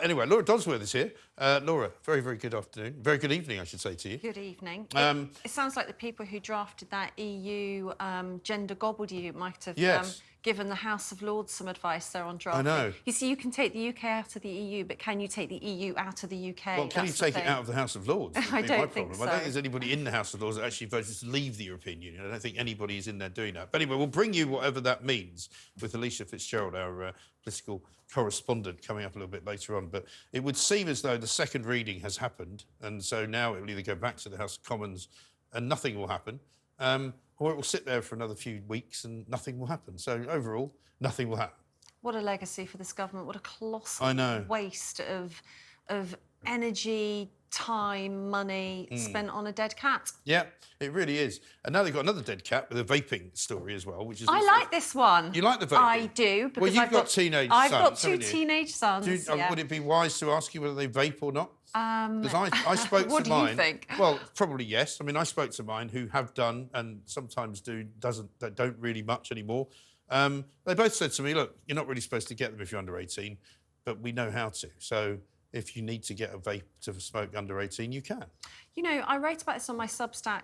Anyway, Laura Dodsworth is here. Laura, very, very good afternoon. Very good evening, I should say to you. Good evening. It sounds like the people who drafted that EU gender gobbledygook might have given the House of Lords some advice there on drafting. I know. You see, you can take the UK out of the EU, but can you take the EU out of the UK? Well, can you take it out of the House of Lords? I don't think so. I don't think there's anybody in the House of Lords that actually voted to leave the European Union. I don't think anybody is in there doing that. But anyway, we'll bring you whatever that means with Alicia Fitzgerald, our political correspondent, coming up a little bit later on. But it would seem as though the second reading has happened, and so now it will either go back to the House of Commons and nothing will happen, or it will sit there for another few weeks and nothing will happen. So overall, nothing will happen. What a legacy for this government. What a colossal waste of energy, time, money spent on a dead cat. Yeah, it really is. And now they've got another dead cat with a vaping story as well, which is... I like this one. You like the vaping? I do. Well, you've got teenage sons, I've got two teenage sons, Would it be wise to ask you whether they vape or not? Because I spoke to mine... What do you think? Well, probably yes. I mean, I spoke to mine who have done and sometimes don't really much anymore. They both said to me, look, you're not really supposed to get them if you're under 18, but we know how to. So if you need to get a vape to smoke under 18, you can. You know, I wrote about this on my Substack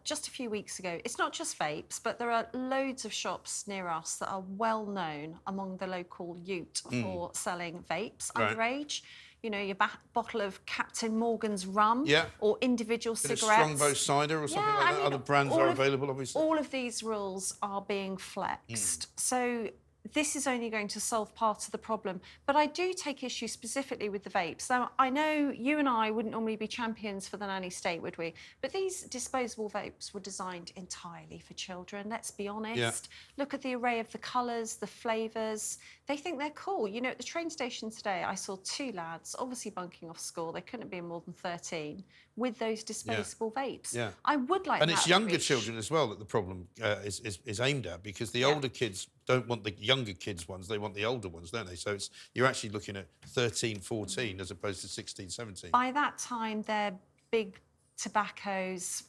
just a few weeks ago. It's not just vapes, but there are loads of shops near us that are well known among the local youth for selling vapes underage. You know, your bottle of Captain Morgan's rum or individual cigarettes. Strongbow cider or something like that. Other brands are available, obviously. All of these rules are being flexed. So this is only going to solve part of the problem. But I do take issue specifically with the vapes. Now, I know you and I wouldn't normally be champions for the nanny state, would we? But these disposable vapes were designed entirely for children, let's be honest. Look at the array of the colours, the flavours. They think they're cool. You know, at the train station today, I saw two lads, obviously bunking off school, they couldn't have been more than 13, with those disposable vapes. I would like And it's younger children as well that the problem is aimed at, because the older kids don't want the younger kids' ones, they want the older ones, don't they? So you're actually looking at 13, 14 as opposed to 16, 17. By that time, they're big tobaccos.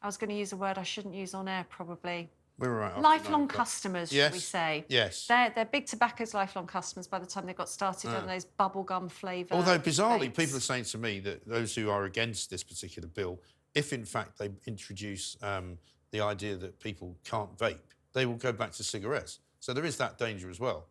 I was going to use a word I shouldn't use on air, probably. We're right. Lifelong customers, should we say. Yes. They're big tobacco's lifelong customers by the time they got started on those bubblegum flavour. Although, bizarrely, people are saying to me that those who are against this particular bill, if in fact they introduce the idea that people can't vape, they will go back to cigarettes. So there is that danger as well.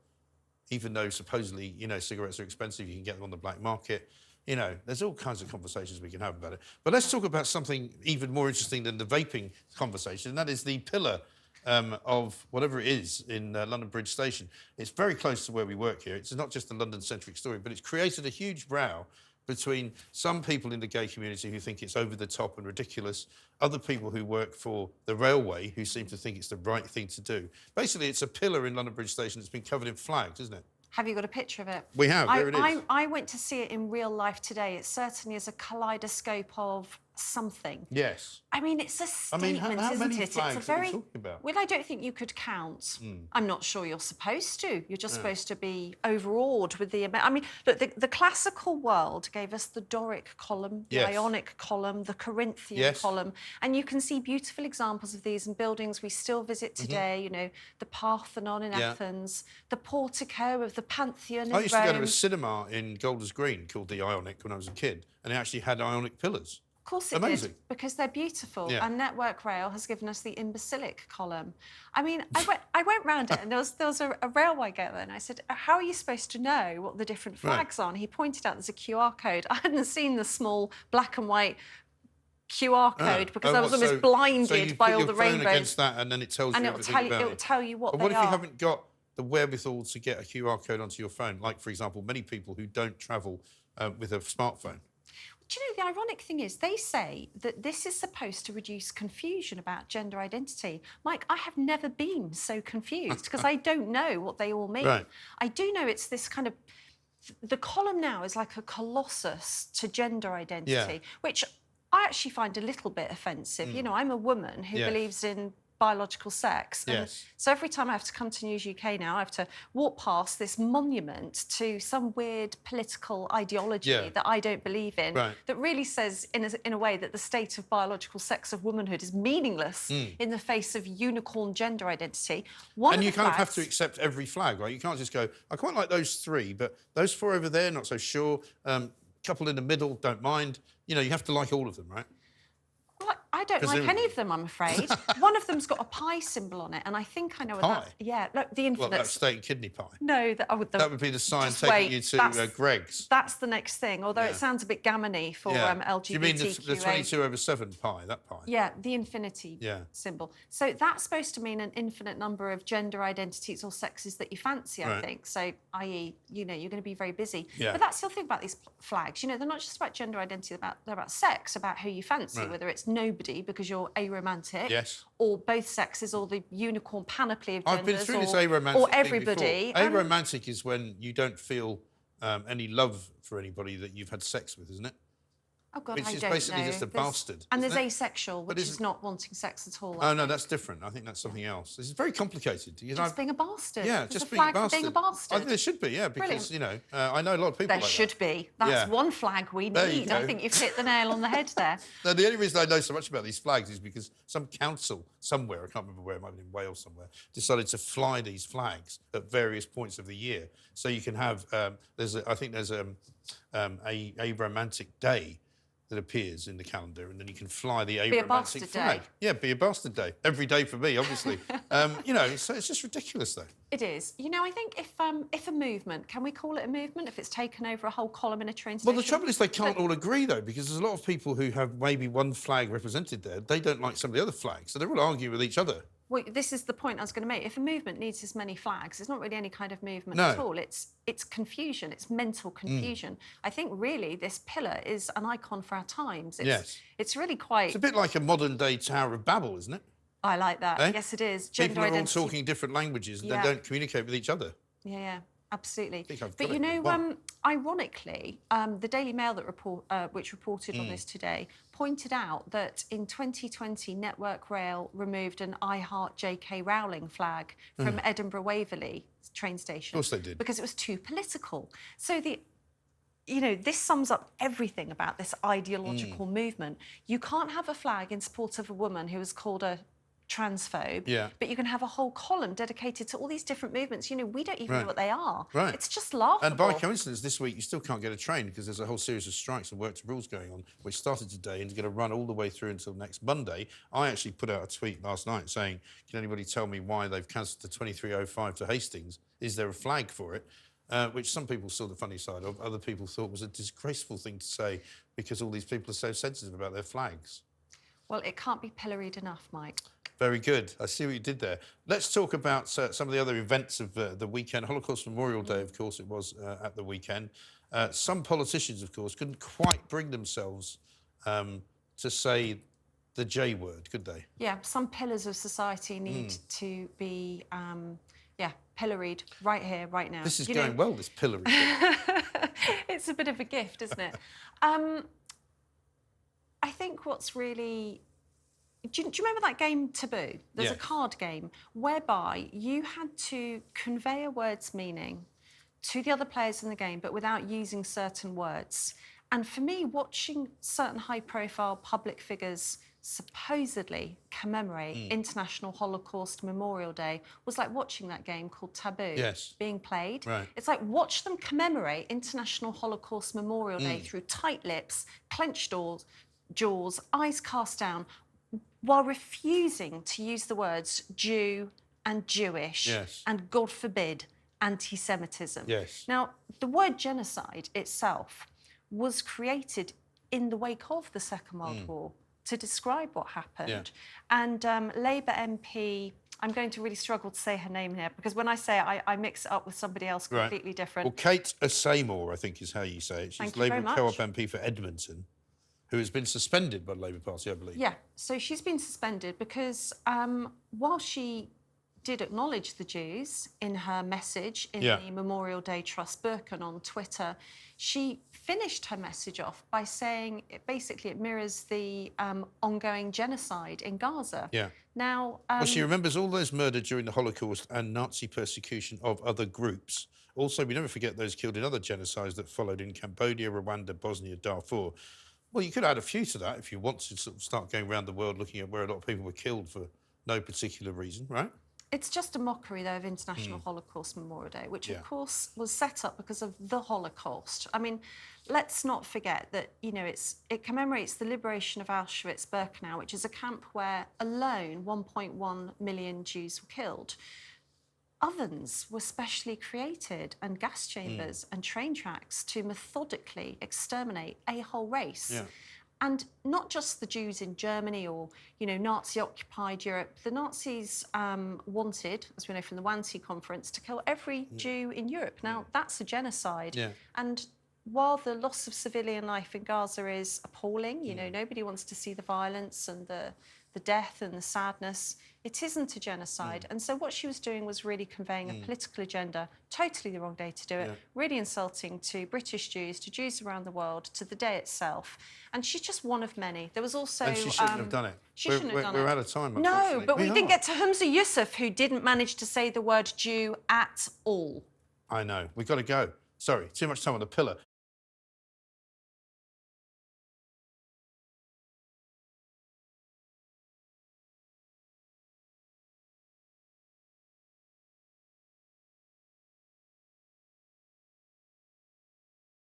Even though supposedly, you know, cigarettes are expensive, you can get them on the black market. You know, there's all kinds of conversations we can have about it. But let's talk about something even more interesting than the vaping conversation, and that is the pillar of whatever it is in London Bridge Station. It's very close to where we work here. It's not just a London-centric story, but it's created a huge row between some people in the gay community who think it's over the top and ridiculous, other people who work for the railway who seem to think it's the right thing to do. Basically, it's a pillar in London Bridge Station that's been covered in flags, isn't it? Have you got a picture of it? We have, there it is. I went to see it in real life today. It certainly is a kaleidoscope of something. Yes. I mean, it's a statement, how isn't many it? flags It's a very... are we talking about? Well, I don't think you could count. I'm not sure you're supposed to. You're just supposed to be overawed with the... I mean, look, the classical world gave us the Doric column, the Ionic column, the Corinthian column, and you can see beautiful examples of these in buildings we still visit today, you know, the Parthenon in Athens, the portico of the Pantheon in Rome. I used to go to a cinema in Golders Green called the Ionic when I was a kid, and it actually had Ionic pillars. Of course it did, because they're beautiful. And Network Rail has given us the imbecilic column. I mean, I went round it, and there was a railway guy there, and I said, how are you supposed to know what the different flags are? And he pointed out there's a QR code. I hadn't seen the small black and white QR code because I was almost blinded by all the rainbows. So you put your phone against that, and then it tells you everything about it. It'll tell you what they are. But what if you haven't got the wherewithal to get a QR code onto your phone? Like, for example, many people who don't travel with a smartphone. Do you know, the ironic thing is they say that this is supposed to reduce confusion about gender identity. Mike, I have never been so confused because I don't know what they all mean. I do know it's this kind of... The column now is like a colossus to gender identity, which I actually find a little bit offensive. You know, I'm a woman who believes in biological sex. And Yes. so every time I have to come to News UK now, I have to walk past this monument to some weird political ideology that I don't believe in, that really says, in a way, that the state of biological sex of womanhood is meaningless in the face of unicorn gender identity. And you kind of have to accept every flag, right? You can't just go, I quite like those 3, but those 4 over there, not so sure. Couple in the middle, don't mind. You know, you have to like all of them, right? Well, I don't like any of them, I'm afraid. One of them's got a pie symbol on it, and I think I know what that... Yeah, look, the infinite... Well, that's steak and kidney pie. No, that would be the sign taking you to Greg's. That's the next thing, although it sounds a bit gammony for LGBTQA. Do you mean the 22/7 pie, that pie? Yeah, the infinity symbol. So that's supposed to mean an infinite number of gender identities or sexes that you fancy, I think. So, i.e., you know, you're going to be very busy. But that's the other thing about these flags. You know, they're not just about gender identity, they're about sex, about who you fancy, whether it's nobody because you're aromantic, or both sexes, or the unicorn panoply of genders, I've been through this aromantic or everybody. Aromantic is when you don't feel any love for anybody that you've had sex with, isn't it? Oh, God, Which I is don't basically know. just a bastard. And there's asexual, which is not wanting sex at all. Oh, no, that's different. I think that's something else. This is very complicated. Just being a bastard. Yeah, there's just a being a flag bastard. for being a bastard. I think there should be, because, you know, I know a lot of people There should be. That's one flag we need. I think you've hit the nail on the head there. No, the only reason I know so much about these flags is because some council somewhere, I can't remember where, it might have been in Wales somewhere, decided to fly these flags at various points of the year. So you can have, I think there's a romantic day that appears in the calendar, and then you can fly the aromantic flag. Yeah, be a bastard day. Every day for me, obviously. You know, so it's just ridiculous, though. It is. You know, I think if a movement, can we call it a movement if it's taken over a whole column in a train station? Well, the trouble is they can't all agree, though, because there's a lot of people who have maybe one flag represented there. They don't like some of the other flags, so they're all arguing with each other. Well, this is the point I was going to make. If a movement needs as many flags, it's not really any kind of movement at all. It's confusion. It's mental confusion. I think, really, this pillar is an icon for our times. It's really quite... It's a bit like a modern-day Tower of Babel, isn't it? I like that. Yes, it is. People are all talking different languages and they don't communicate with each other. Yeah, absolutely. But, you know, ironically, the Daily Mail which reported on this today pointed out that in 2020, Network Rail removed an I Heart JK Rowling flag from Edinburgh Waverley train station. Of course they did. Because it was too political. So you know, this sums up everything about this ideological movement. You can't have a flag in support of a woman who is called a transphobe, but you can have a whole column dedicated to all these different movements. You know, we don't even know what they are. It's just laughable. And by coincidence, this week you still can't get a train because there's a whole series of strikes and work to rules going on, which started today and is going to run all the way through until next Monday. I actually put out a tweet last night saying, can anybody tell me why they've cancelled the 2305 to Hastings? Is there a flag for it? Which some people saw the funny side of, other people thought was a disgraceful thing to say because all these people are so sensitive about their flags. Well, it can't be pilloried enough, Mike. Very good. I see what you did there. Let's talk about some of the other events of the weekend. Holocaust Memorial Day, of course, it was at the weekend. Some politicians, of course, couldn't quite bring themselves to say the J word, could they? Yeah, some pillars of society need to be, pilloried right here, right now. This is going well, this pillory. It's a bit of a gift, isn't it? I think what's really... Do you remember that game Taboo? There's a card game whereby you had to convey a word's meaning to the other players in the game, but without using certain words. And for me, watching certain high-profile public figures supposedly commemorate International Holocaust Memorial Day was like watching that game called Taboo being played. It's like watch them commemorate International Holocaust Memorial Day through tight lips, clenched jaws, eyes cast down, while refusing to use the words Jew and Jewish and, God forbid, anti-Semitism. Now, the word genocide itself was created in the wake of the Second World War to describe what happened. And Labour MP, I'm going to really struggle to say her name here because when I say it, I mix it up with somebody else completely different. Well, Kate Seymour, I think is how you say it. She's Labour Co-op MP for Edmonton, who has been suspended by the Labour Party, I believe. Yeah, so she's been suspended because while she did acknowledge the Jews in her message in Yeah. the Memorial Day Trust Birken on Twitter. She finished her message off by saying it mirrors the ongoing genocide in Gaza. Yeah. Now, Well, she remembers all those murdered during the Holocaust and Nazi persecution of other groups. Also, we never forget those killed in other genocides that followed in Cambodia, Rwanda, Bosnia, Darfur. Well, you could add a few to that if you want to sort of start going around the world looking at where a lot of people were killed for no particular reason, right? it's just a mockery, though, of International Holocaust Memorial Day, which, Yeah. of course, was set up because of the Holocaust. I mean, let's not forget that, you know, it commemorates the liberation of Auschwitz-Birkenau, which is a camp where alone 1.1 million Jews were killed. Ovens were specially created, and gas chambers and train tracks to methodically exterminate a whole race. Yeah. And not just the Jews in Germany or, you know, Nazi-occupied Europe. The Nazis wanted, as we know from the Wannsee Conference, to kill every Jew in Europe. Now, that's a genocide. Yeah. And while the loss of civilian life in Gaza is appalling, you know, nobody wants to see the violence and the death and the sadness, it isn't a genocide. And so what she was doing was really conveying a political agenda, totally the wrong day to do it, really insulting to British Jews, to Jews around the world, to the day itself. And she's just one of many. There was also... And she shouldn't have done it. She shouldn't have done it. We're out of time, No, unfortunately. but we didn't are. get to Humza Yusuf, who didn't manage to say the word Jew at all. I know. We've got to go. Sorry, too much time on the pillar.